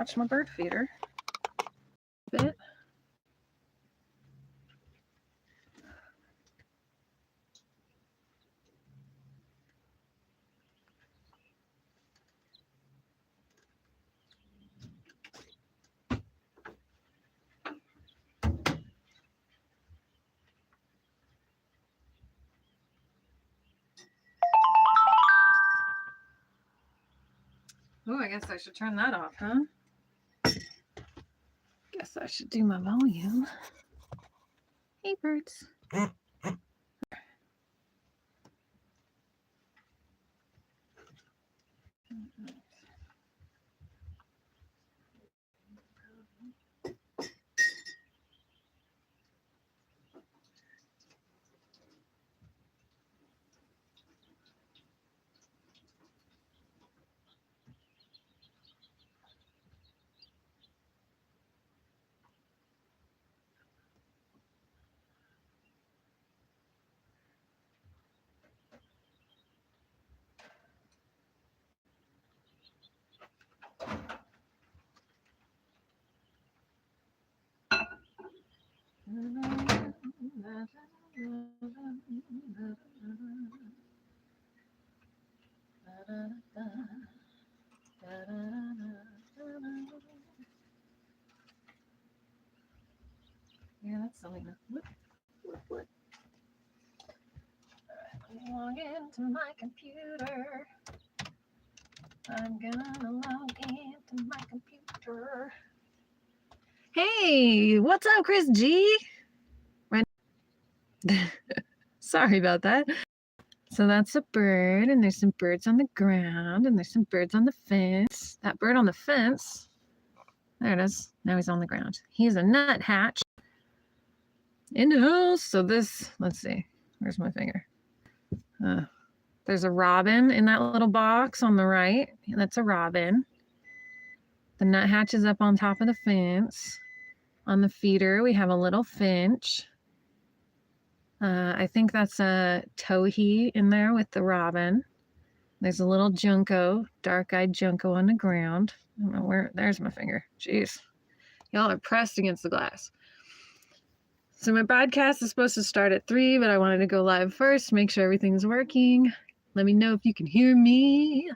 Watch my bird feeder a bit. Oh, I guess I should turn that off, huh? Guess I should do my volume. Hey, birds. Yeah, that's Selena. What? All right, let me log into my computer. I'm gonna log into my computer. Hey, what's up, Chris G? Right. Sorry about that. So that's a bird, and there's some birds on the ground, and there's some birds on the fence. That bird on the fence, there it is. Now he's on the ground. He's a nuthatch in the house. So this, let's see, where's my finger? There's a robin in that little box on the right. That's a robin. The nuthatch is up on top of the fence. On the feeder, we have a little finch. I think that's a towhee in there with the robin. There's a little junco, dark-eyed junco on the ground. I don't know where, there's my finger. Jeez. Y'all are pressed against the glass. So my podcast is supposed to start at 3, but I wanted to go live first, make sure everything's working. Let me know if you can hear me.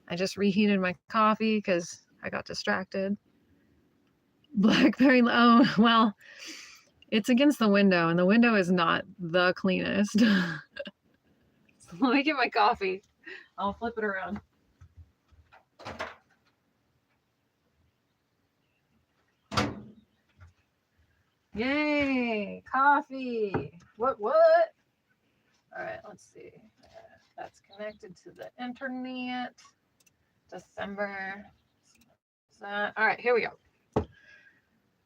I just reheated my coffee because I got distracted. Blackberry, oh, well, it's against the window, and the window is not the cleanest. So let me get my coffee. I'll flip it around. Yay, coffee. What? All right, let's see. That's connected to the internet. December. All right, here we go.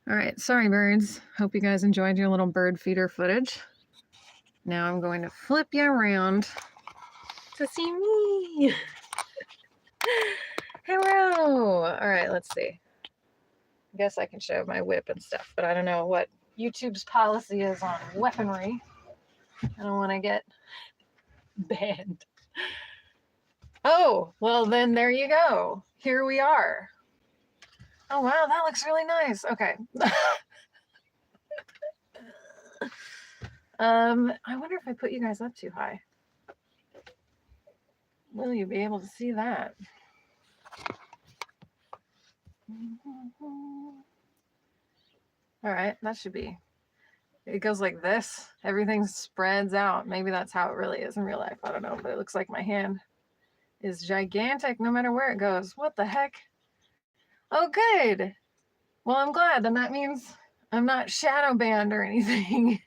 All right, sorry birds. Hope you guys enjoyed your little bird feeder footage. Now I'm going to flip you around to see me. Hello. All right, let's see. I guess I can show my whip and stuff, but I don't know what YouTube's policy is on weaponry. I don't want to get banned. Oh, well then there you go. Here we are. Oh wow, that looks really nice. Okay. I wonder if I put you guys up too high. Will you be able to see that? All right, that should be. It goes like this. Everything spreads out. Maybe that's how it really is in real life. I don't know, but it looks like my hand is gigantic no matter where it goes. What the heck? Oh, good. Well, I'm glad. Then that means I'm not shadow banned or anything.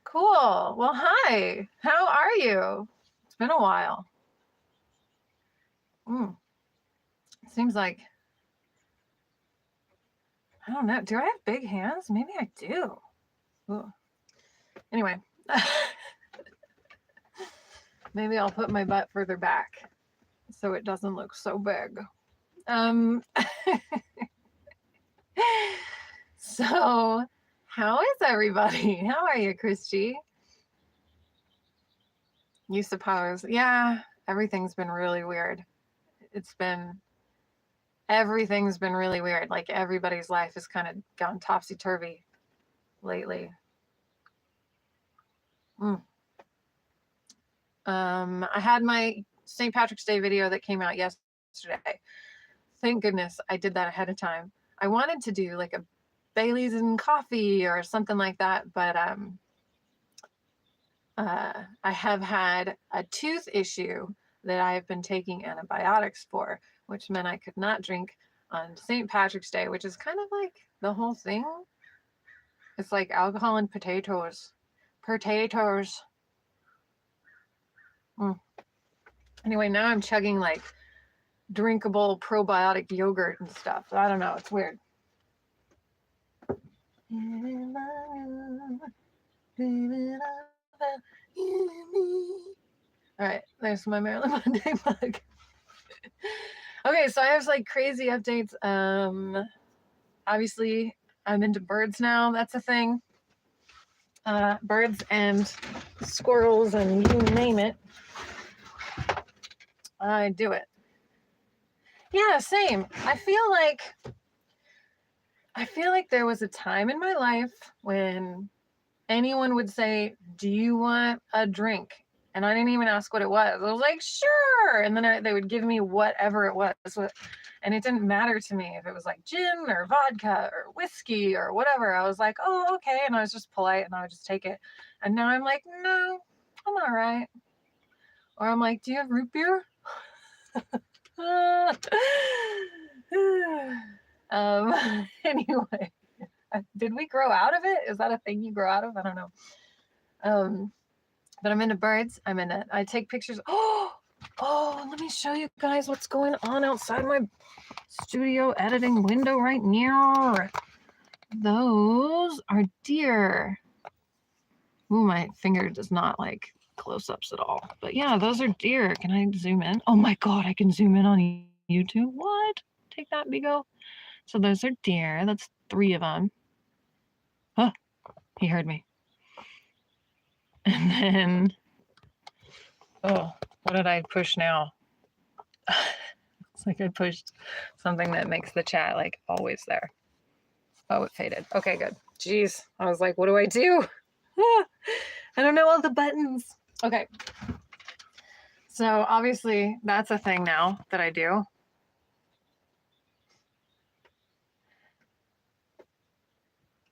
Cool. Well, hi. How are you? It's been a while. Seems like, I don't know. Do I have big hands? Maybe I do. Ooh. Anyway. Maybe I'll put my butt further back so it doesn't look so big. So, how is everybody? How are you, Christy? You suppose? Yeah, everything's been really weird. everything's been really weird. Like everybody's life has kind of gone topsy-turvy lately. I had my St. Patrick's Day video that came out yesterday. Thank goodness I did that ahead of time. I wanted to do like a Bailey's and coffee or something like that, but I have had a tooth issue that I have been taking antibiotics for, which meant I could not drink on St. Patrick's Day, which is kind of like the whole thing. It's like alcohol and potatoes. Potatoes. Anyway, now I'm chugging like drinkable probiotic yogurt and stuff. I don't know. It's weird. All right, there's my Marilyn Monday mug. Okay, so I have like crazy updates. Obviously, I'm into birds now. That's a thing. Birds and squirrels and you name it. I do it. Yeah, same. I feel like there was a time in my life when anyone would say, "Do you want a drink?" And I didn't even ask what it was. I was like, "Sure." And then they would give me whatever it was. And it didn't matter to me if it was like gin or vodka or whiskey or whatever. I was like, "Oh, okay." And I was just polite and I would just take it. And now I'm like, "No, I'm all right." Or I'm like, "Do you have root beer?" Anyway, did we grow out of it? Is that a thing you grow out of? I don't know. But I'm into birds. I take pictures. Oh, let me show you guys what's going on outside my studio editing window right now. Those are deer. Ooh, my finger does not like close-ups at all. But yeah, those are deer. Can I zoom in? Oh my God, I can zoom in on YouTube. What? Take that, Bigo. So those are deer. That's 3 of them. Oh, he heard me. And then, oh, what did I push now? It's like I pushed something that makes the chat like always there. Oh, it faded. Okay, good. Jeez. I was like, what do I do? I don't know all the buttons. Okay. So obviously that's a thing now that I do.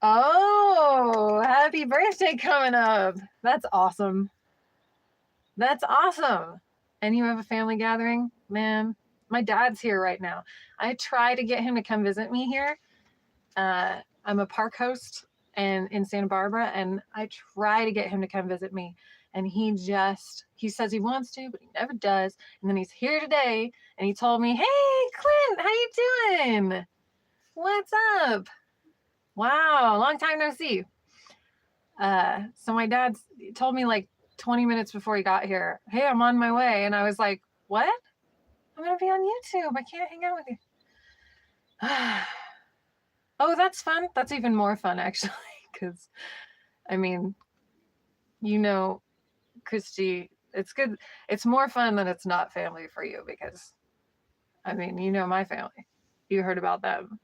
Oh, happy birthday coming up. That's awesome. That's awesome. And you have a family gathering? Man, my dad's here right now. I try to get him to come visit me here. I'm a park host and in Santa Barbara, and I try to get him to come visit me. And he says he wants to, but he never does. And then he's here today, and he told me, "Hey, Clint, how you doing? What's up? Wow, long time no see." So my dad told me like 20 minutes before he got here, "Hey, I'm on my way." And I was like, "What? I'm going to be on YouTube. I can't hang out with you." Oh, that's fun. That's even more fun, actually, because, I mean, Christy, it's good. It's more fun than it's not family for you because, I mean, my family. You heard about them.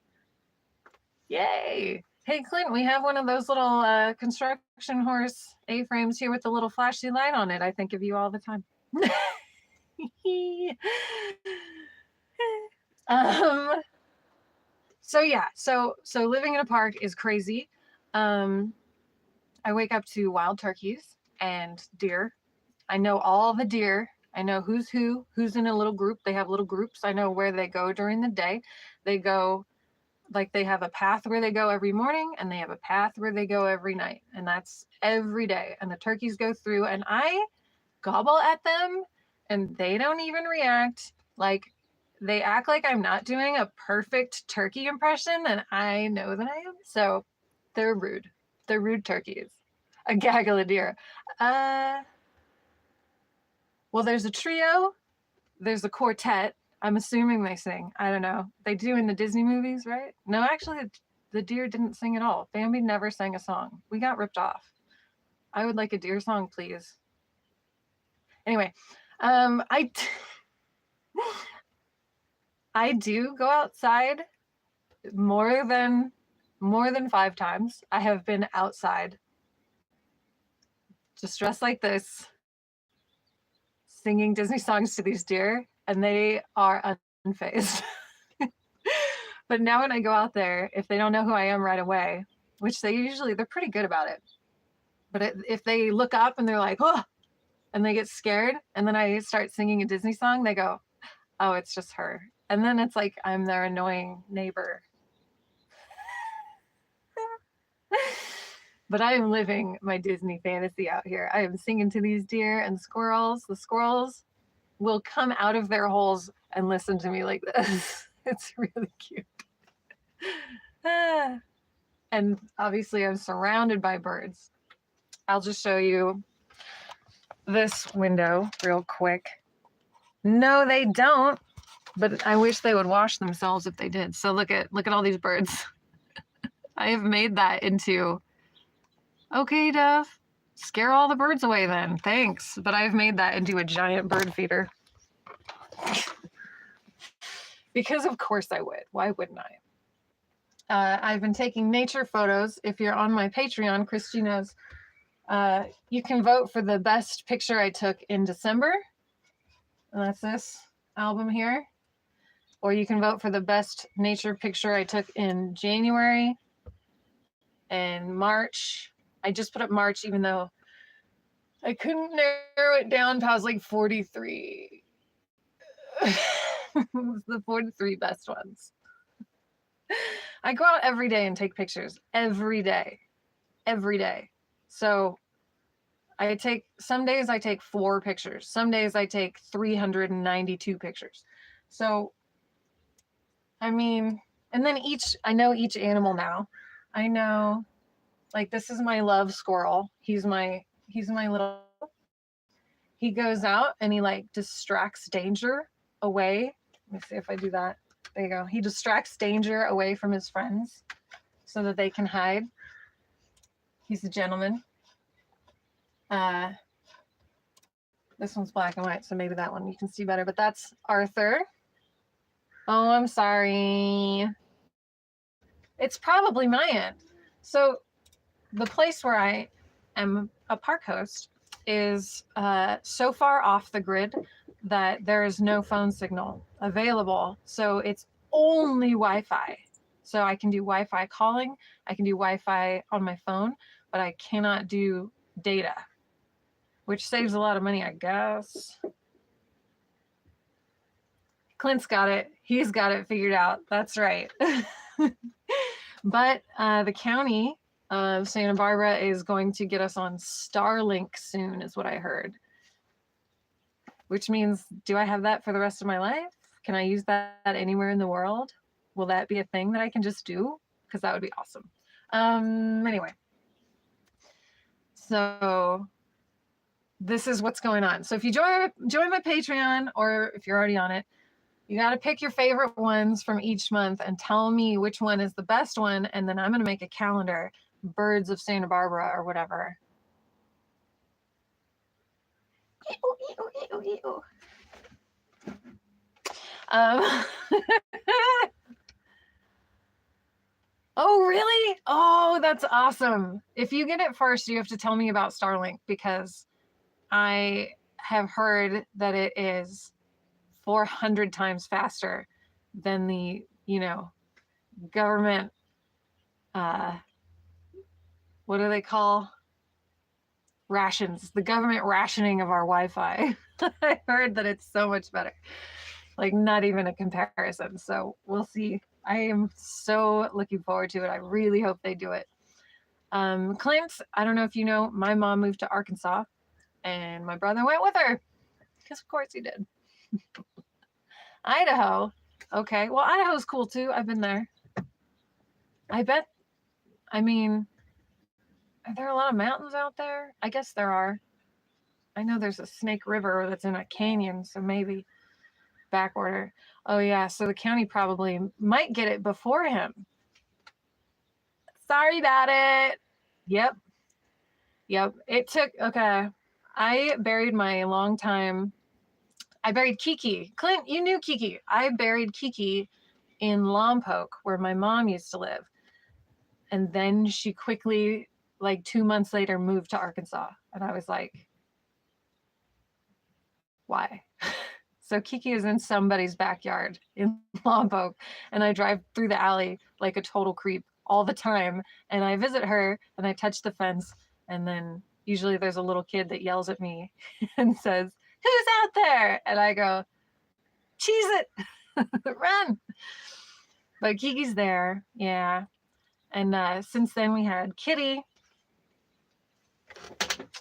Yay. Hey, Clint, we have one of those little construction horse A-frames here with the little flashy light on it. I think of you all the time. So yeah, so living in a park is crazy. I wake up to wild turkeys and deer. I know all the deer. I know who's in a little group. They have little groups. I know where they go during the day. They go, like, they have a path where they go every morning and they have a path where they go every night. And that's every day. And the turkeys go through and I gobble at them and they don't even react. Like, they act like I'm not doing a perfect turkey impression and I know that I am. So they're rude. They're rude turkeys. A gaggle of deer. Well, there's a trio. There's a quartet. I'm assuming they sing. I don't know. They do in the Disney movies, right? No, actually, the deer didn't sing at all. Bambi never sang a song. We got ripped off. I would like a deer song, please. Anyway, I do go outside more than 5 times. I have been outside just dressed like this, singing Disney songs to these deer, and they are unfazed. But now when I go out there, if they don't know who I am right away, which they're pretty good about it. But if they look up and they're like, oh, and they get scared, and then I start singing a Disney song, they go, oh, it's just her. And then it's like I'm their annoying neighbor. But I am living my Disney fantasy out here. I am singing to these deer and squirrels. The squirrels will come out of their holes and listen to me like this. It's really cute. And obviously I'm surrounded by birds. I'll just show you this window real quick. No, they don't, but I wish they would wash themselves if they did. So look at all these birds. I have made that into, okay, Duff, scare all the birds away then, thanks. But I've made that into a giant bird feeder. Because of course I would. Why wouldn't I? I've been taking nature photos. If you're on my Patreon, Christy knows, you can vote for the best picture I took in December. And that's this album here. Or you can vote for the best nature picture I took in January and March. I just put up March, even though I couldn't narrow it down past like 43. It was the 43 best ones. I go out every day and take pictures. Every day. So some days I take 4 pictures. Some days I take 392 pictures. So, I mean, and then I know each animal now. I know, like, this is my love squirrel. He's my little, he goes out and he like distracts danger away. Let me see if I do that. There you go. He distracts danger away from his friends so that they can hide. He's a gentleman. This one's black and white, so maybe that one you can see better, but that's Arthur. Oh, I'm sorry. It's probably my end. So the place where I am a park host is so far off the grid that there is no phone signal available. So it's only Wi-Fi. So I can do Wi-Fi calling, I can do Wi-Fi on my phone, but I cannot do data, which saves a lot of money, I guess. Clint's got it. He's got it figured out. That's right. But the county of Santa Barbara is going to get us on Starlink soon, is what I heard. Which means, do I have that for the rest of my life? Can I use that anywhere in the world? Will that be a thing that I can just do? Because that would be awesome. Anyway. So this is what's going on. So if you join my Patreon, or if you're already on it, you got to pick your favorite ones from each month and tell me which one is the best one. And then I'm going to make a calendar, Birds of Santa Barbara or whatever. Oh, really? Oh, that's awesome. If you get it first, you have to tell me about Starlink, because I have heard that it is 400 times faster than the, government, what do they call rations? The government rationing of our Wi-Fi. I heard that it's so much better. Like, not even a comparison. So we'll see. I am so looking forward to it. I really hope they do it. Clint, I don't know if you know, my mom moved to Arkansas and my brother went with her, because of course he did. Idaho. Okay. Well, Idaho's cool too. I've been there. I bet. I mean, are there a lot of mountains out there? I guess there are. I know there's a Snake River that's in a canyon, so maybe back order. Oh yeah, so the county probably might get it before him. Sorry about it. Yep. It took, okay. I buried my longtime I buried Kiki. Clint, you knew Kiki. I buried Kiki in Lompoc, where my mom used to live. And then she quickly, like 2 months later, moved to Arkansas. And I was like, why? So Kiki is in somebody's backyard in Lompoc, and I drive through the alley like a total creep all the time. And I visit her and I touch the fence, and then usually there's a little kid that yells at me and says, "Who's out there?" And I go, "Cheese it, run!" But Kiki's there, yeah. And since then we had Kitty,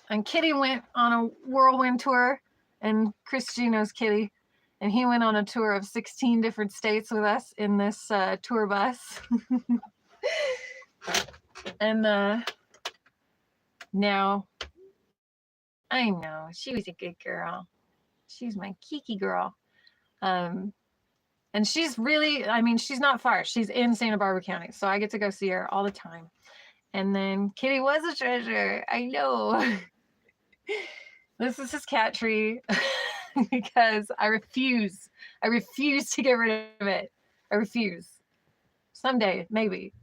and Kitty went on a whirlwind tour, and Christy knows Kitty. And he went on a tour of 16 different states with us in this tour bus. And now, I know, she was a good girl. She's my Kiki girl. And she's really, I mean, she's not far. She's in Santa Barbara County, so I get to go see her all the time. And then Kitty was a treasure. I know. This is his cat tree. Because I refuse to get rid of it. I refuse. Someday, maybe.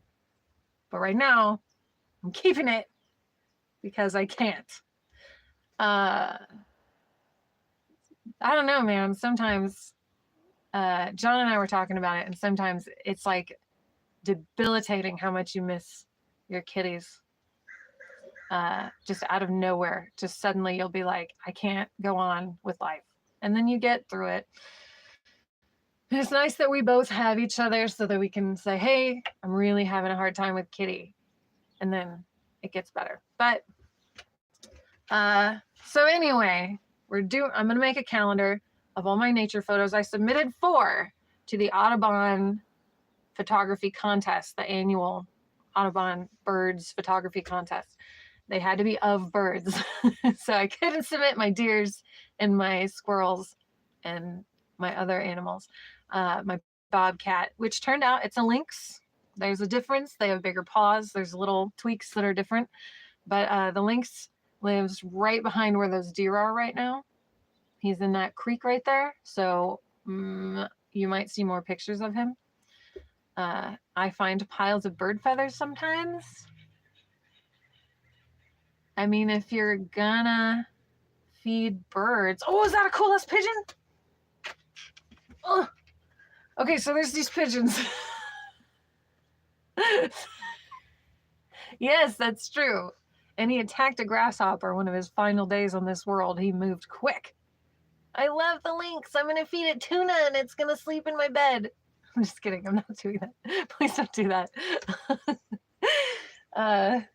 But right now, I'm keeping it because I can't. I don't know, man. Sometimes, John and I were talking about it, and sometimes it's like debilitating how much you miss your kitties. Just out of nowhere, just suddenly you'll be like, I can't go on with life. And then you get through it. And it's nice that we both have each other so that we can say, hey, I'm really having a hard time with Kitty. And then it gets better. But so anyway, I'm going to make a calendar of all my nature photos. I submitted 4 to the Audubon photography contest, the annual Audubon birds photography contest. They had to be of birds. So I couldn't submit my deers and my squirrels and my other animals. My bobcat, which turned out it's a lynx. There's a difference. They have bigger paws. There's little tweaks that are different. But the lynx lives right behind where those deer are right now. He's in that creek right there. So you might see more pictures of him. I find piles of bird feathers sometimes. I mean, if you're gonna feed birds. Oh, is that a coolest pigeon? Oh. Okay, so there's these pigeons. Yes, that's true. And he attacked a grasshopper one of his final days on this world. He moved quick. I love the lynx. I'm going to feed it tuna and it's going to sleep in my bed. I'm just kidding. I'm not doing that. Please don't do that.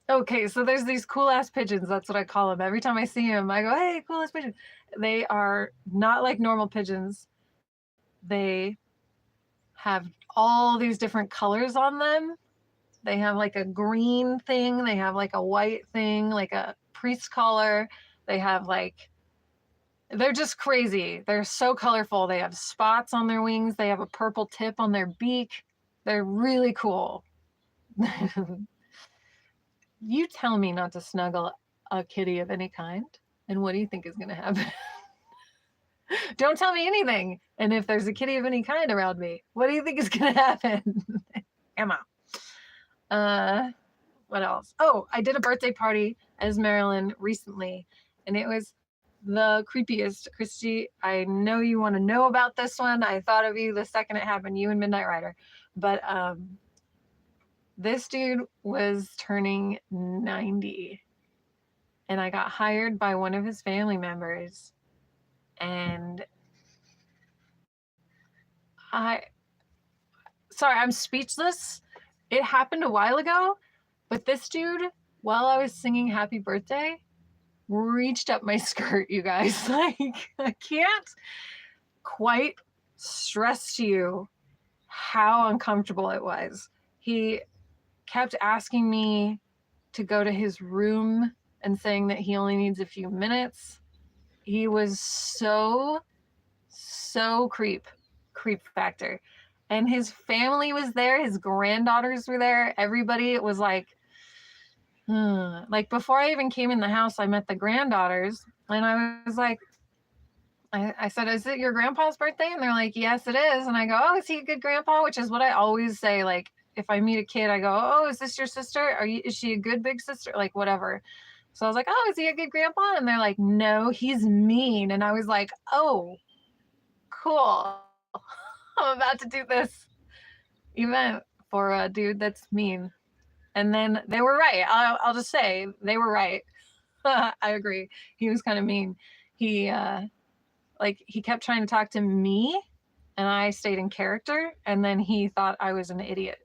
Okay, so there's these cool ass pigeons. That's what I call them. Every time I see them, I go, hey, cool ass pigeon. They are not like normal pigeons. They have all these different colors on them. They have like a green thing. They have like a white thing, like a priest collar. They have like, they're just crazy. They're so colorful. They have spots on their wings. They have a purple tip on their beak. They're really cool. You tell me not to snuggle a kitty of any kind, and what do you think is going to happen? Don't tell me anything. And if there's a kitty of any kind around me, what do you think is going to happen? Emma. What else? Oh, I did a birthday party as Marilyn recently, and it was the creepiest. Christy, I know you want to know about this one. I thought of you the second it happened, you and Midnight Rider. But this dude was turning 90, and I got hired by one of his family members, and I'm speechless. It happened a while ago, but this dude, while I was singing happy birthday, reached up my skirt, you guys. Like, I can't quite stress to you how uncomfortable it was. He kept asking me to go to his room and saying that he only needs a few minutes. He was so creep factor. And his family was there. His granddaughters were there. Everybody, it was like before I even came in the house, I met the granddaughters and I was like, I said, is it your grandpa's birthday? And they're like, yes, it is. And I go, oh, is he a good grandpa? Which is what I always say. Like, if I meet a kid, I go, oh, is this your sister? Is she a good big sister? Like, whatever. So I was like, oh, is he a good grandpa? And they're like, no, he's mean. And I was like, oh, cool. I'm about to do this event for a dude that's mean. And then they were right. I'll just say they were right. I agree. He was kind of mean. He, he kept trying to talk to me and I stayed in character. And then he thought I was an idiot.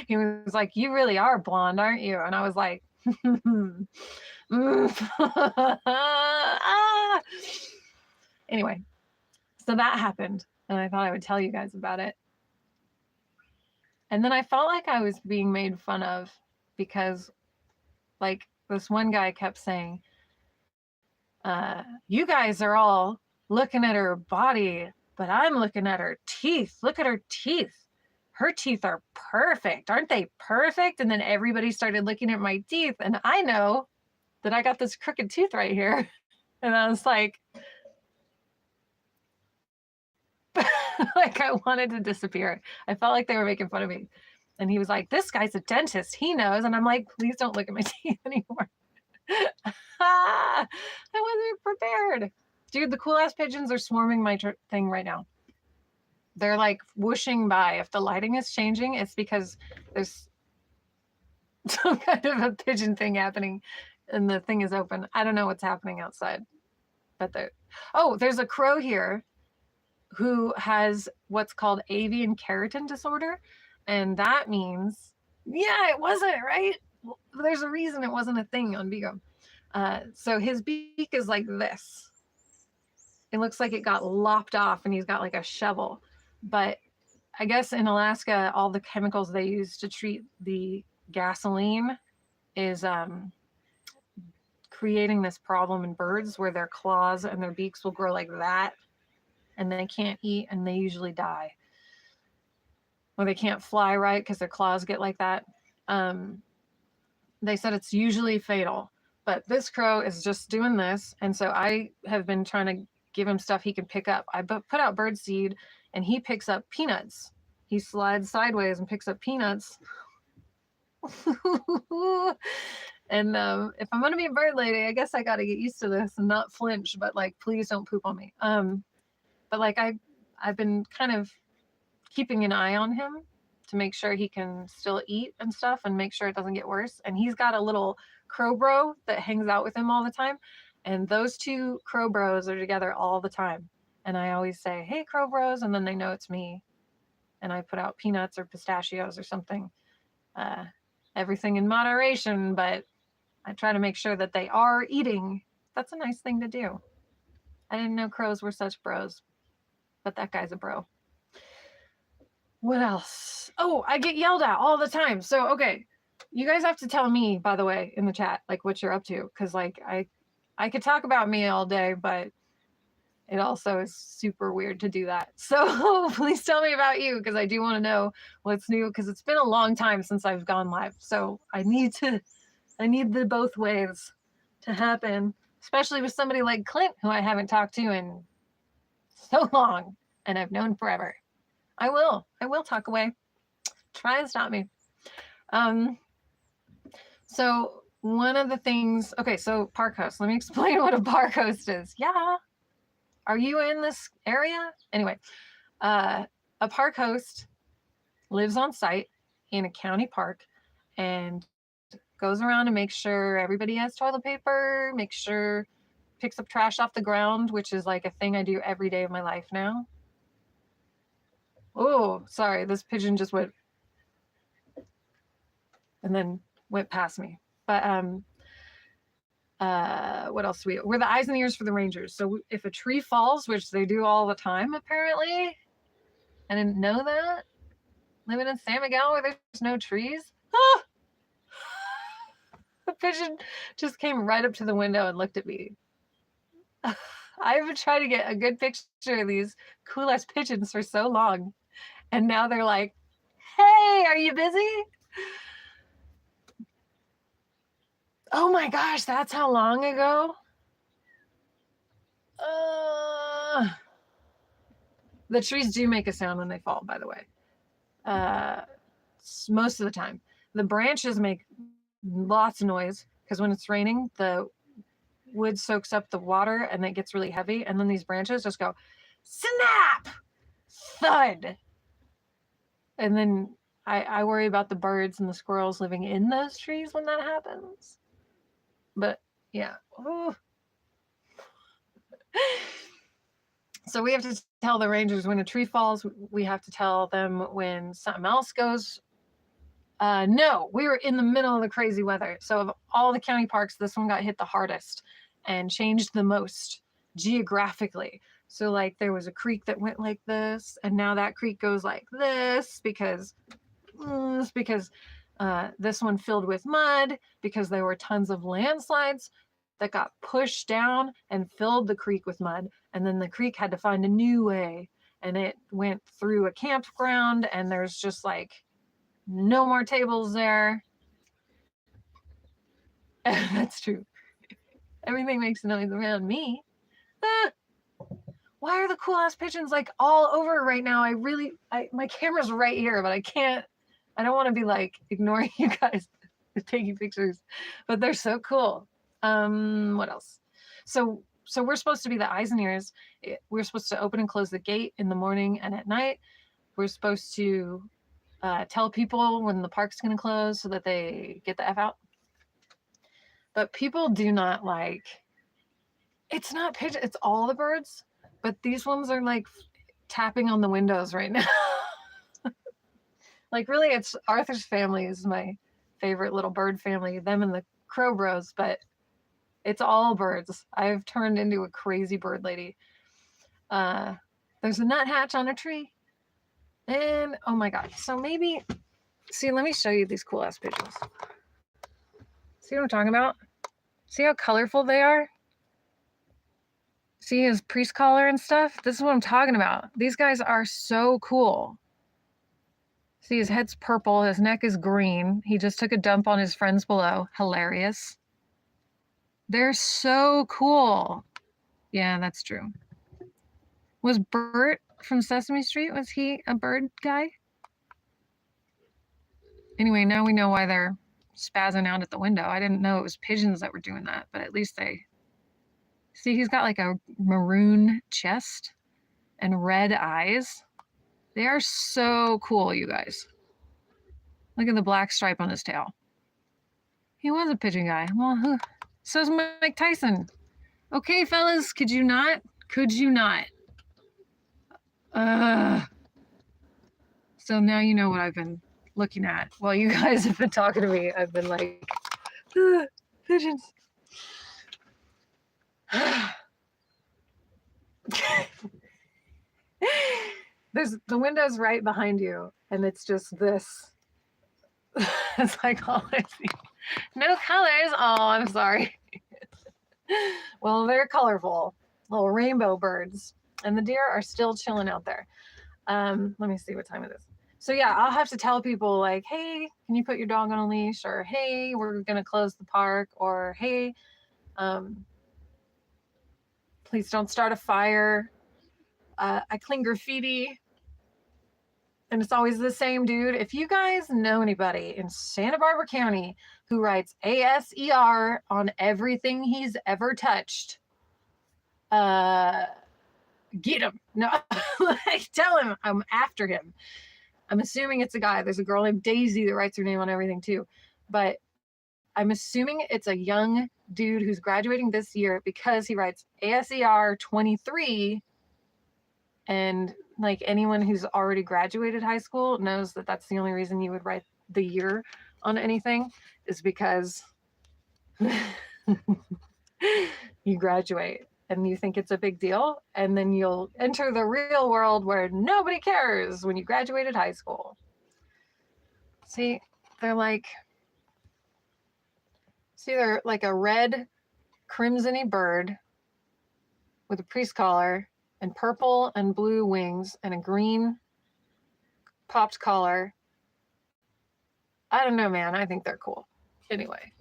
He was like, you really are blonde, aren't you? And I was like, anyway, so that happened. And I thought I would tell you guys about it. And then I felt like I was being made fun of because, like, this one guy kept saying, you guys are all looking at her body, but I'm looking at her teeth. Look at her teeth. Her teeth are perfect. Aren't they perfect? And then everybody started looking at my teeth. And I know that I got this crooked tooth right here. And I was like, like I wanted to disappear. I felt like they were making fun of me. And he was like, this guy's a dentist. He knows. And I'm like, please don't look at my teeth anymore. I wasn't prepared. Dude, the cool ass pigeons are swarming my thing right now. They're like whooshing by. If the lighting is changing, it's because there's some kind of a pigeon thing happening and the thing is open. I don't know what's happening outside. But there's a crow here who has what's called avian keratin disorder. And that means, yeah, it wasn't, right? There's a reason it wasn't a thing on Vigo. So his beak is like this. It looks like it got lopped off and he's got like a shovel. But I guess in Alaska, all the chemicals they use to treat the gasoline is creating this problem in birds where their claws and their beaks will grow like that and they can't eat and they usually die. Or they can't fly right because their claws get like that. They said it's usually fatal. But this crow is just doing this. And so I have been trying to give him stuff he can pick up. I put out bird seed and he picks up peanuts. He slides sideways and picks up peanuts. And if I'm going to be a bird lady, I guess I got to get used to this and not flinch, but like, please don't poop on me. But like I've been kind of keeping an eye on him to make sure he can still eat and stuff and make sure it doesn't get worse. And he's got a little crow bro that hangs out with him all the time. And those two crow bros are together all the time. And I always say, hey, crow bros. And then they know it's me. And I put out peanuts or pistachios or something. Everything in moderation, but I try to make sure that they are eating. That's a nice thing to do. I didn't know crows were such bros, but that guy's a bro. What else? Oh, I get yelled at all the time. So, okay, you guys have to tell me, by the way, in the chat, like what you're up to. Because like I could talk about me all day, but it also is super weird to do that. So please tell me about you because I do want to know what's new because it's been a long time since I've gone live. So I need the both ways to happen, especially with somebody like Clint, who I haven't talked to in so long and I've known forever. I will talk away. Try and stop me. So one of the things, okay, so park host. Let me explain what a park host is. Yeah. Are you in this area? Anyway, a park host lives on site in a county park and goes around and makes sure everybody has toilet paper, picks up trash off the ground, which is like a thing I do every day of my life now. Oh, sorry, this pigeon just went and then went past me. But what else we're the eyes and ears for the rangers. So if a tree falls, which they do all the time apparently, I didn't know that. Living in San Miguel where there's no trees. Ah! The pigeon just came right up to the window and looked at me. I've been trying to get a good picture of these cool ass pigeons for so long. And now they're like, hey, are you busy? Oh my gosh, that's how long ago? The trees do make a sound when they fall, by the way. Most of the time. The branches make lots of noise because when it's raining, the wood soaks up the water and it gets really heavy. And then these branches just go snap, thud. And then I worry about the birds and the squirrels living in those trees when that happens. But yeah. Ooh. So we have to tell the rangers when a tree falls. We have to tell them when something else goes. No, we were in the middle of the crazy weather. So of all the county parks, this one got hit the hardest and changed the most geographically. So like there was a creek that went like this, and now that creek goes like this because this one filled with mud because there were tons of landslides that got pushed down and filled the creek with mud. And then the creek had to find a new way, and it went through a campground, and there's just like no more tables there. That's true. Everything makes noise around me. Ah, why are the cool ass pigeons like all over right now? My camera's right here, but I don't want to be like ignoring you guys taking pictures, but they're so cool. What else? So we're supposed to be the eyes and ears. We're supposed to open and close the gate in the morning and at night. We're supposed to tell people when the park's going to close so that they get the F out. But people do not like, it's not pigeon, it's all the birds, but these ones are like tapping on the windows right now. Like really, it's Arthur's family is my favorite little bird family, them and the crow bros, but it's all birds. I've turned into a crazy bird lady. There's a nuthatch on a tree. And oh my God. So maybe, see, let me show you these cool ass pigeons. See what I'm talking about? See how colorful they are? See his priest collar and stuff? This is what I'm talking about. These guys are so cool. See, his head's purple, his neck is green. He just took a dump on his friends below. Hilarious. They're so cool. Yeah, that's true. Was Bert from Sesame Street, was he a bird guy? Anyway, now we know why they're spazzing out at the window. I didn't know it was pigeons that were doing that, but at least they... See, he's got like a maroon chest and red eyes. They are so cool, you guys. Look at the black stripe on his tail. He was a pigeon guy. Well, so's Mike Tyson. Okay, fellas, could you not? Could you not? So now you know what I've been looking at. While you guys have been talking to me, I've been like, pigeons. There's the window's right behind you, and it's just this. It's like all I see. No colors. Oh, I'm sorry. Well, they're colorful, little rainbow birds, and the deer are still chilling out there. Let me see what time it is. So yeah, I'll have to tell people like, hey, can you put your dog on a leash? Or hey, we're gonna close the park. Or hey, please don't start a fire. I clean graffiti. And it's always the same dude. If you guys know anybody in Santa Barbara County who writes ASER on everything he's ever touched, get him. No, like, tell him I'm after him. I'm assuming it's a guy. There's a girl named Daisy that writes her name on everything too. But I'm assuming it's a young dude who's graduating this year because he writes ASER 23. And like anyone who's already graduated high school knows that that's the only reason you would write the year on anything is because you graduate and you think it's a big deal, and then you'll enter the real world where nobody cares when you graduated high school. See, they're like a red crimson-y bird with a priest collar and purple and blue wings and a green popped collar. I don't know, man. I think they're cool. Anyway.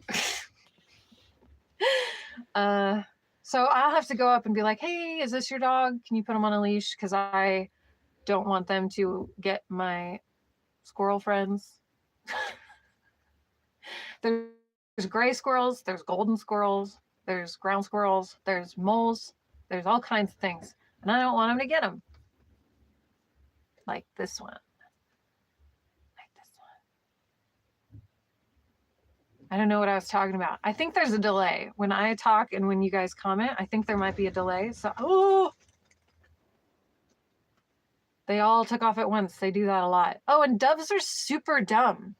So I'll have to go up and be like, hey, is this your dog? Can you put him on a leash? Because I don't want them to get my squirrel friends. There's gray squirrels, there's golden squirrels, there's ground squirrels, there's moles, there's all kinds of things. And I don't want them to get them. Like this one. Like this one. I don't know what I was talking about. I think there's a delay. When I talk and when you guys comment, I think there might be a delay. So, oh, they all took off at once. They do that a lot. Oh, and doves are super dumb.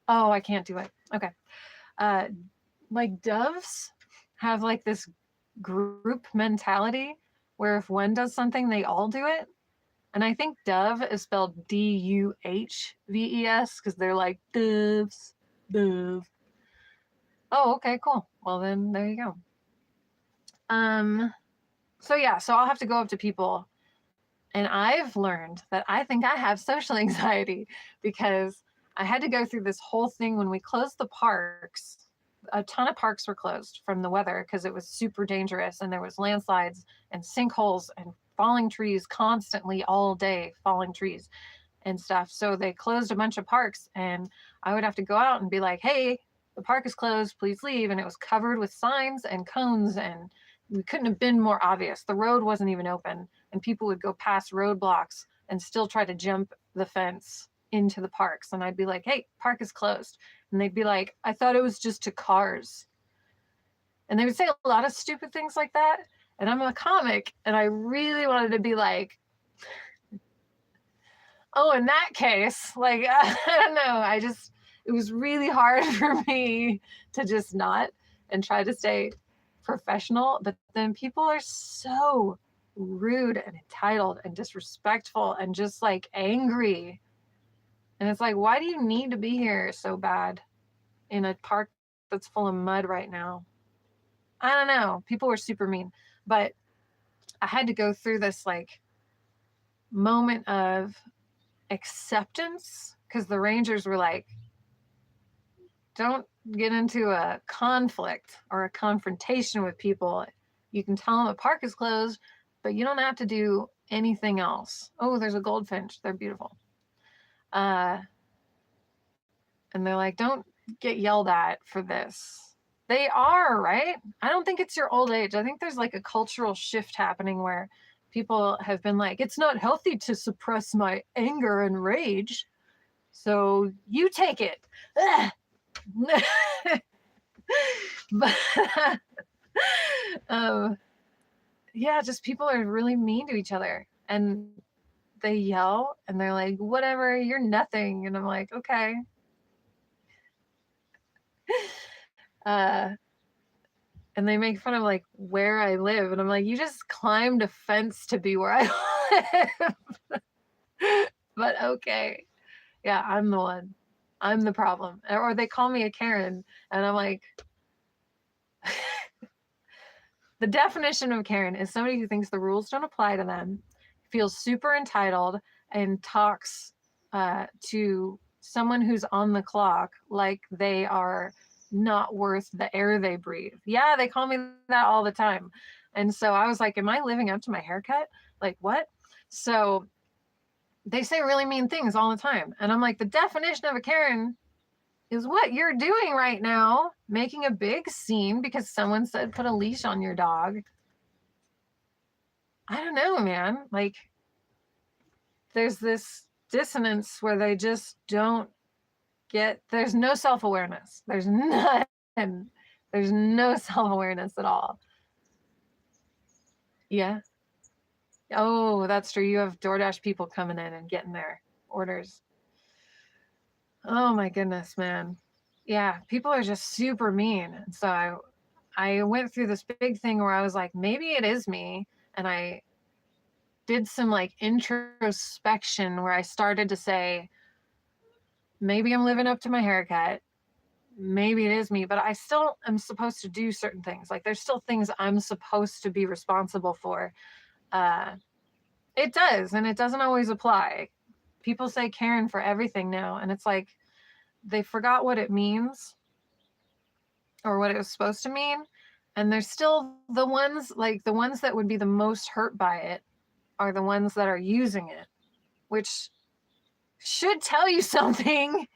Oh, I can't do it. Okay. Like doves have like this group mentality where if one does something, they all do it. And I think dove is spelled D-U-H-V-E-S because they're like doves, dove. Oh, okay, cool. Well, then there you go. So yeah, so I'll have to go up to people, and I've learned that I think I have social anxiety because I had to go through this whole thing when we closed the parks. A ton of parks were closed from the weather because it was super dangerous, and there was landslides and sinkholes and falling trees constantly all day, falling trees and stuff. So they closed a bunch of parks, and I would have to go out and be like, hey, the park is closed, please leave. And it was covered with signs and cones, and we couldn't have been more obvious. The road wasn't even open, and people would go past roadblocks and still try to jump the fence into the parks. And I'd be like, hey, park is closed. And they'd be like, I thought it was just to cars. And they would say a lot of stupid things like that. And I'm a comic, and I really wanted to be like, oh, in that case, like, I don't know. It was really hard for me to just not and try to stay professional. But then people are so rude and entitled and disrespectful and just like angry. And it's like, why do you need to be here so bad in a park that's full of mud right now? I don't know. People were super mean. But I had to go through this like moment of acceptance because the Rangers were like, don't get into a conflict or a confrontation with people. You can tell them a park is closed, but you don't have to do anything else. Oh, there's a goldfinch. They're beautiful. And they're like, don't get yelled at for this. They are, right? I don't think it's your old age. I think there's like a cultural shift happening where people have been like, it's not healthy to suppress my anger and rage. So you take it. But yeah, just people are really mean to each other, and they yell and they're like, whatever, you're nothing. And I'm like, okay. And they make fun of like where I live, and I'm like, you just climbed a fence to be where I live. But okay, yeah, I'm the one. I'm the problem. Or they call me a Karen, and I'm like, the definition of Karen is somebody who thinks the rules don't apply to them, feels super entitled, and talks to someone who's on the clock like they are not worth the air they breathe. Yeah, they call me that all the time. And so I was like, am I living up to my haircut? Like, what? So they say really mean things all the time. And I'm like, the definition of a Karen is what you're doing right now, making a big scene because someone said put a leash on your dog. I don't know, man. Like, there's this dissonance where they just don't get, there's no self-awareness. There's none. There's no self-awareness at all. Yeah. Oh, that's true. You have DoorDash people coming in and getting their orders. Oh my goodness, man. Yeah, people are just super mean. So I went through this big thing where I was like, maybe it is me. And I did some like introspection where I started to say, maybe I'm living up to my haircut. Maybe it is me, but I still am supposed to do certain things. Like there's still things I'm supposed to be responsible for. It does, and it doesn't always apply. People say Karen for everything now, and it's like they forgot what it means or what it was supposed to mean. And there's still the ones, like the ones that would be the most hurt by it are the ones that are using it, which should tell you something.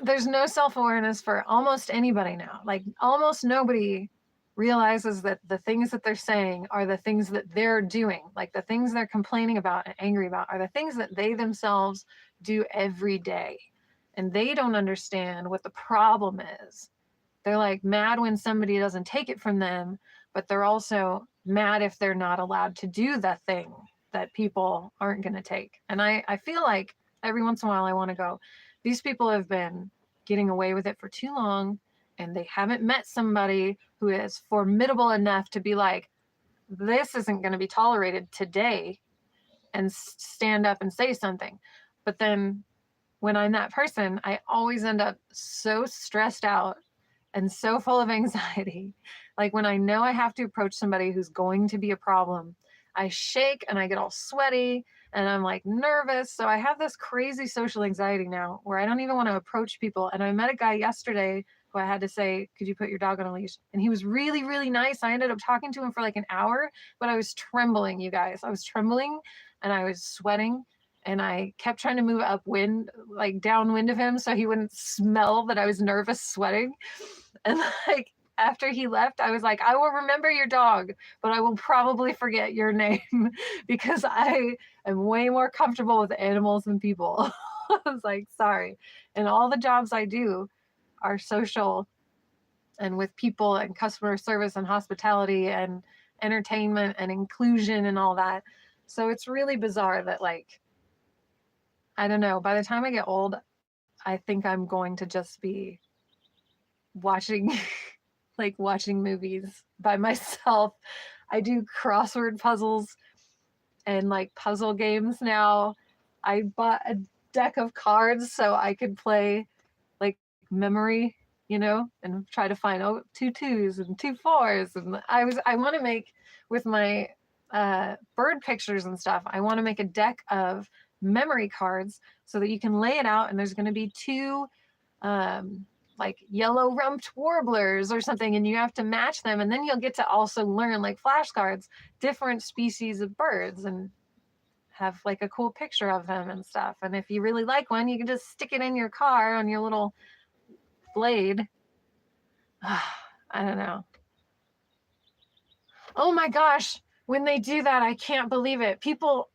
There's no self-awareness for almost anybody now. Like almost nobody realizes that the things that they're saying are the things that they're doing. Like the things they're complaining about and angry about are the things that they themselves do every day. And they don't understand what the problem is. They're like mad when somebody doesn't take it from them, but they're also mad if they're not allowed to do the thing that people aren't going to take. And I feel like every once in a while I want to go, these people have been getting away with it for too long, and they haven't met somebody who is formidable enough to be like, this isn't going to be tolerated today, and stand up and say something. But then when I'm that person, I always end up so stressed out and so full of anxiety. Like when I know I have to approach somebody who's going to be a problem, I shake and I get all sweaty and I'm like nervous. So I have this crazy social anxiety now where I don't even want to approach people. And I met a guy yesterday who I had to say, could you put your dog on a leash? And he was really, really nice. I ended up talking to him for like an hour, but I was trembling, you guys. I was trembling and I was sweating. And I kept trying to move upwind, like downwind of him, so he wouldn't smell that I was nervous sweating. And like after he left, I was like, I will remember your dog, but I will probably forget your name because I am way more comfortable with animals than people. I was like, sorry. And all the jobs I do are social and with people and customer service and hospitality and entertainment and inclusion and all that. So it's really bizarre that like, I don't know, by the time I get old, I think I'm going to just be watching like watching movies by myself. I do crossword puzzles and like puzzle games now. I bought a deck of cards so I could play like memory, and try to find 2 2s and 2 4s. And I want to make with my bird pictures and stuff. I want to make a deck of memory cards so that you can lay it out and there's going to be 2 like yellow rumped warblers or something, and you have to match them, and then you'll get to also learn like flashcards different species of birds and have like a cool picture of them and stuff. And if you really like one, you can just stick it in your car on your little blade. I don't know. Oh my gosh, when they do that, I can't believe it.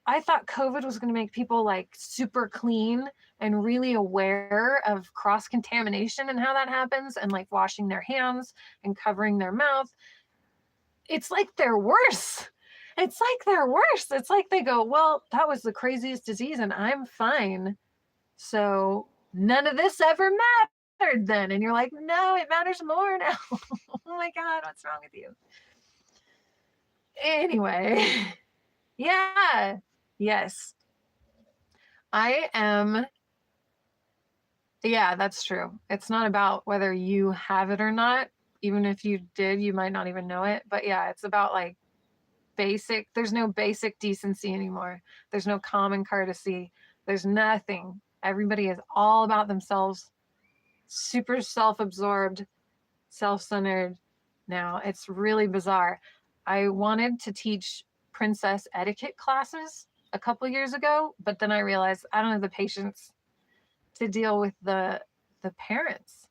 I thought COVID was going to make people like super clean and really aware of cross-contamination and how that happens, and like washing their hands and covering their mouth. It's like they're worse. It's like they're worse. It's like they go, well, that was the craziest disease and I'm fine. So none of this ever mattered then. And you're like, no, it matters more now. Oh my God, what's wrong with you? Anyway, yeah, yes. Yeah, that's true. It's not about whether you have it or not. Even if you did, you might not even know it. But yeah, it's about like there's no basic decency anymore. There's no common courtesy. There's nothing. Everybody is all about themselves, super self-absorbed, self-centered now. It's really bizarre. I wanted to teach princess etiquette classes a couple years ago, but then I realized I don't have the patience to deal with the parents.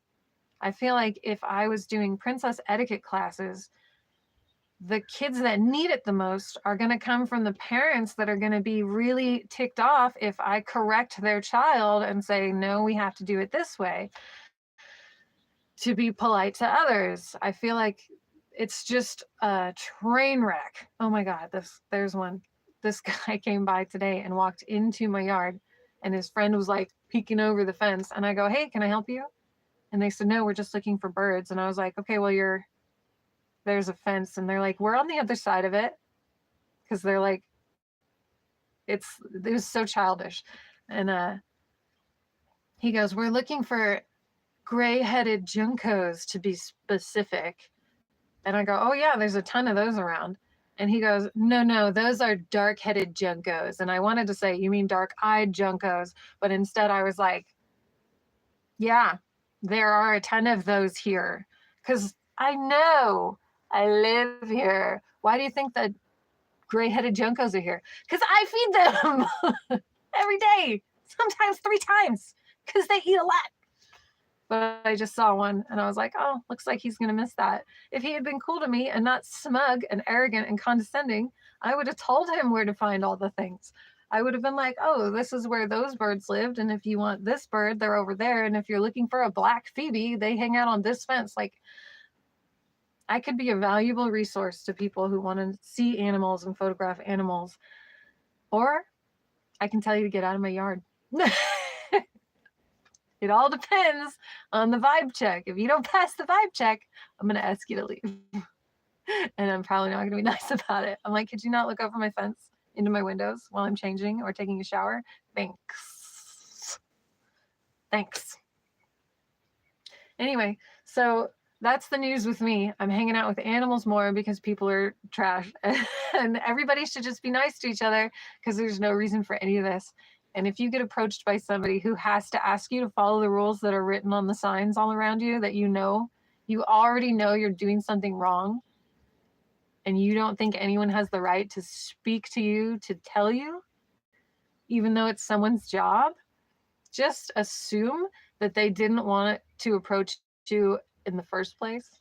I feel like if I was doing princess etiquette classes, the kids that need it the most are going to come from the parents that are going to be really ticked off if I correct their child and say, no, we have to do it this way to be polite to others. I feel like it's just a train wreck. Oh my God, there's one. This guy came by today and walked into my yard, and his friend was like peeking over the fence. And I go, hey, can I help you? And they said, no, we're just looking for birds. And I was like, okay, well, there's a fence. And they're like, we're on the other side of it. Because they're like, it was so childish. And he goes, we're looking for gray-headed juncos to be specific. And I go, oh yeah, there's a ton of those around. And he goes, no, those are dark-headed juncos. And I wanted to say, you mean dark-eyed juncos? But instead I was like, yeah, there are a ton of those here. because I know I live here. Why do you think that gray-headed juncos are here? Because I feed them every day, sometimes 3 times, because they eat a lot. But I just saw one and I was like, oh, looks like he's going to miss that. If he had been cool to me and not smug and arrogant and condescending, I would have told him where to find all the things. I would have been like, oh, this is where those birds lived. And if you want this bird, they're over there. And if you're looking for a black phoebe, they hang out on this fence. Like, I could be a valuable resource to people who want to see animals and photograph animals. Or I can tell you to get out of my yard. It all depends on the vibe check. If you don't pass the vibe check, I'm going to ask you to leave. And I'm probably not going to be nice about it. I'm like, could you not look over my fence into my windows while I'm changing or taking a shower? Thanks. Thanks. Anyway, so that's the news with me. I'm hanging out with animals more because people are trash. And everybody should just be nice to each other because there's no reason for any of this. And if you get approached by somebody who has to ask you to follow the rules that are written on the signs all around you that you already know you're doing something wrong, and you don't think anyone has the right to speak to you, to tell you, even though it's someone's job, just assume that they didn't want to approach you in the first place.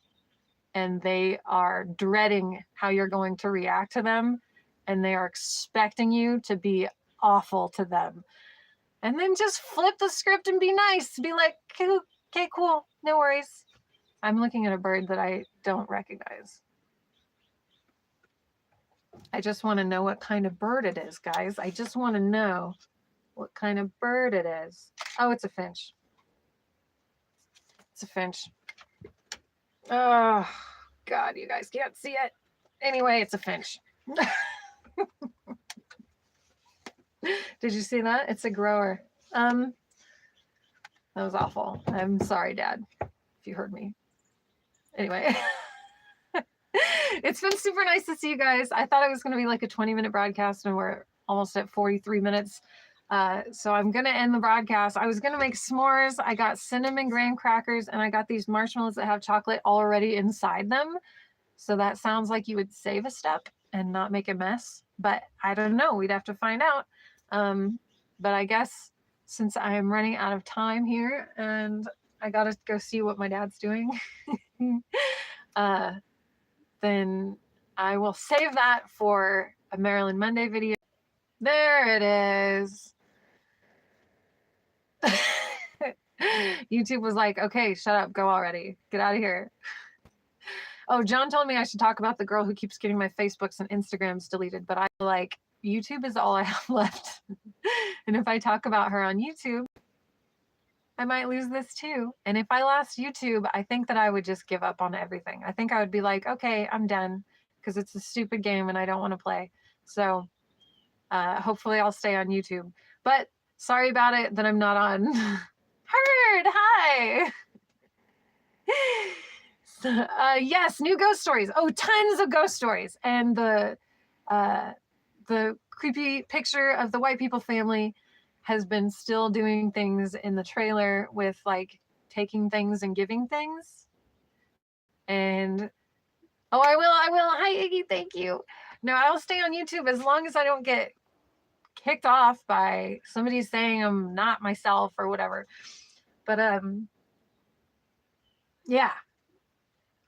And they are dreading how you're going to react to them. And they are expecting you to be awful to them. And then just flip the script and be nice. Be like, okay, cool, no worries. I'm looking at a bird that I don't recognize. I just want to know what kind of bird it is, guys. I just want to know what kind of bird it is. Oh, it's a finch. It's a finch. Oh, God, you guys can't see it. Anyway, it's a finch. Did you see that? It's a grower. That was awful. I'm sorry, Dad, if you heard me. Anyway, it's been super nice to see you guys. I thought it was going to be like a 20-minute broadcast, and we're almost at 43 minutes. So I'm going to end the broadcast. I was going to make s'mores. I got cinnamon graham crackers, and I got these marshmallows that have chocolate already inside them. So that sounds like you would save a step and not make a mess. But I don't know. We'd have to find out. But I guess since I am running out of time here and I got to go see what my dad's doing, then I will save that for a Marilyn Monday video. There it is. YouTube was like, okay, shut up, go already. Get out of here. Oh, John told me I should talk about the girl who keeps getting my Facebooks and Instagrams deleted, but I like, YouTube is all I have left. And if I talk about her on YouTube, I might lose this too. And if I lost YouTube, I think that I would just give up on everything. I think I would be like, okay, I'm done, because it's a stupid game and I don't want to play. So hopefully I'll stay on YouTube. But sorry about it that I'm not on. Heard, hi. Yes, new ghost stories. Oh, tons of ghost stories. And the creepy picture of the White People family has been still doing things in the trailer with like taking things and giving things. And oh, I will. Hi, Iggy, thank you. No, I'll stay on YouTube as long as I don't get kicked off by somebody saying I'm not myself or whatever. But yeah,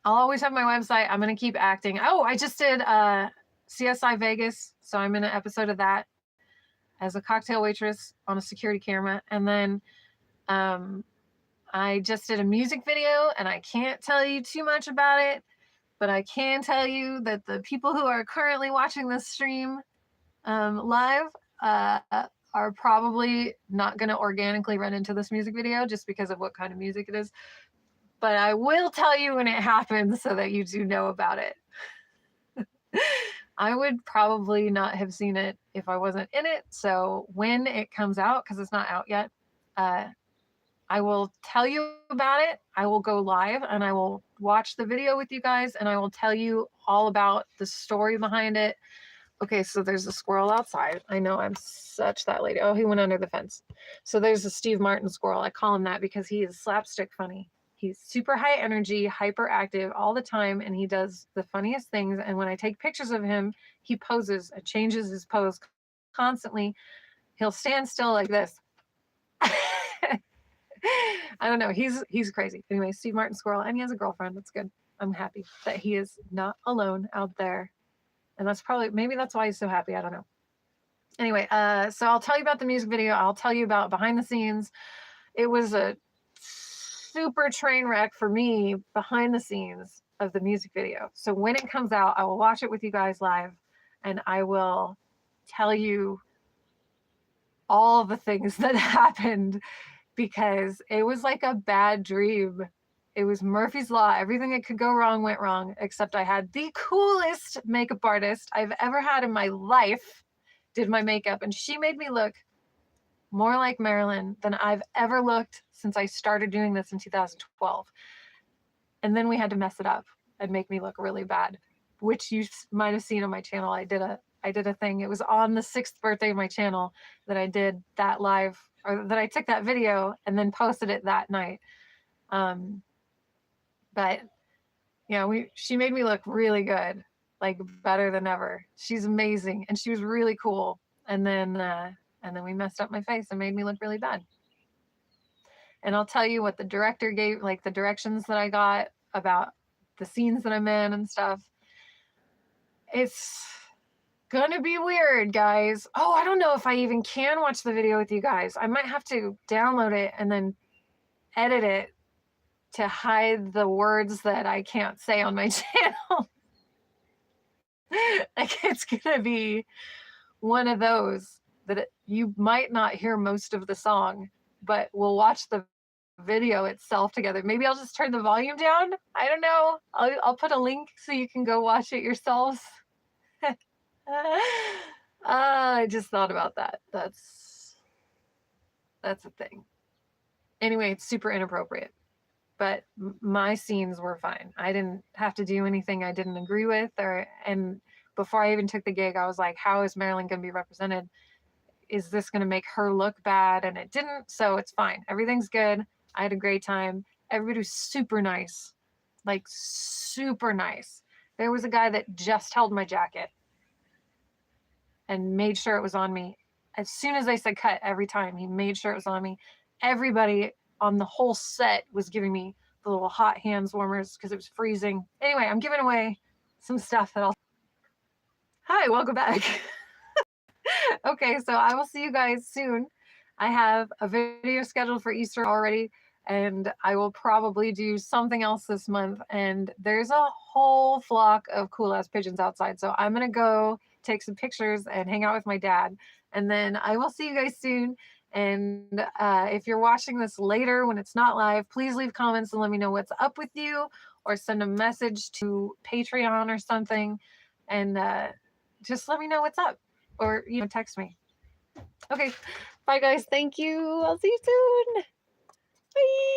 I'll always have my website. I'm gonna keep acting. Oh, I just did CSI Vegas, so I'm in an episode of that as a cocktail waitress on a security camera. And then I just did a music video, and I can't tell you too much about it, but I can tell you that the people who are currently watching this stream live are probably not going to organically run into this music video just because of what kind of music it is. But I will tell you when it happens so that you do know about it. I would probably not have seen it if I wasn't in it. So when it comes out, because it's not out yet, I will tell you about it. I will go live and I will watch the video with you guys, and I will tell you all about the story behind it. Okay, so there's a squirrel outside. I know I'm such that lady. Oh, he went under the fence. So there's a Steve Martin squirrel. I call him that because he is slapstick funny. He's super high energy, hyperactive all the time, and he does the funniest things. And when I take pictures of him, he poses and changes his pose constantly. He'll stand still like this. I don't know. He's crazy. Anyway, Steve Martin Squirrel, and he has a girlfriend. That's good. I'm happy that he is not alone out there. And that's probably, maybe that's why he's so happy. I don't know. Anyway, so I'll tell you about the music video. I'll tell you about behind the scenes. It was a super train wreck for me behind the scenes of the music video. So when it comes out, I will watch it with you guys live, and I will tell you all the things that happened, because it was like a bad dream. It was Murphy's Law. Everything that could go wrong went wrong, except I had the coolest makeup artist I've ever had in my life did my makeup, and she made me look more like Marilyn than I've ever looked since I started doing this in 2012. And then we had to mess it up and make me look really bad, which you might have seen on my channel. I did a thing. It was on the 6th birthday of my channel that I did that live, or that I took that video and then posted it that night. But yeah, she made me look really good, like better than ever. She's amazing, and she was really cool. And then we messed up my face and made me look really bad. And I'll tell you what the director gave, like the directions that I got about the scenes that I'm in and stuff. It's gonna be weird, guys. Oh, I don't know if I even can watch the video with you guys. I might have to download it and then edit it to hide the words that I can't say on my channel. Like, it's gonna be one of those that you might not hear most of the song, but we'll watch the video itself together. Maybe I'll just turn the volume down. I don't know. I'll put a link so you can go watch it yourselves. I just thought about that. That's a thing. Anyway, it's super inappropriate, but my scenes were fine. I didn't have to do anything I didn't agree with, and before I even took the gig, I was like, how is Marilyn going to be represented? Is this going to make her look bad? And it didn't, so it's fine. Everything's good. I had a great time. Everybody was super nice, like super nice. There was a guy that just held my jacket and made sure it was on me. As soon as I said cut, every time he made sure it was on me. Everybody on the whole set was giving me the little hot hands warmers because it was freezing. Anyway, I'm giving away some stuff that I'll... Hi, welcome back. Okay, so I will see you guys soon. I have a video scheduled for Easter already, and I will probably do something else this month. And there's a whole flock of cool ass pigeons outside. So I'm gonna go take some pictures and hang out with my dad. And then I will see you guys soon. And if you're watching this later when it's not live, please leave comments and let me know what's up with you, or send a message to Patreon or something, and just let me know what's up, or text me. Okay, bye guys. Thank you. I'll see you soon. Bye.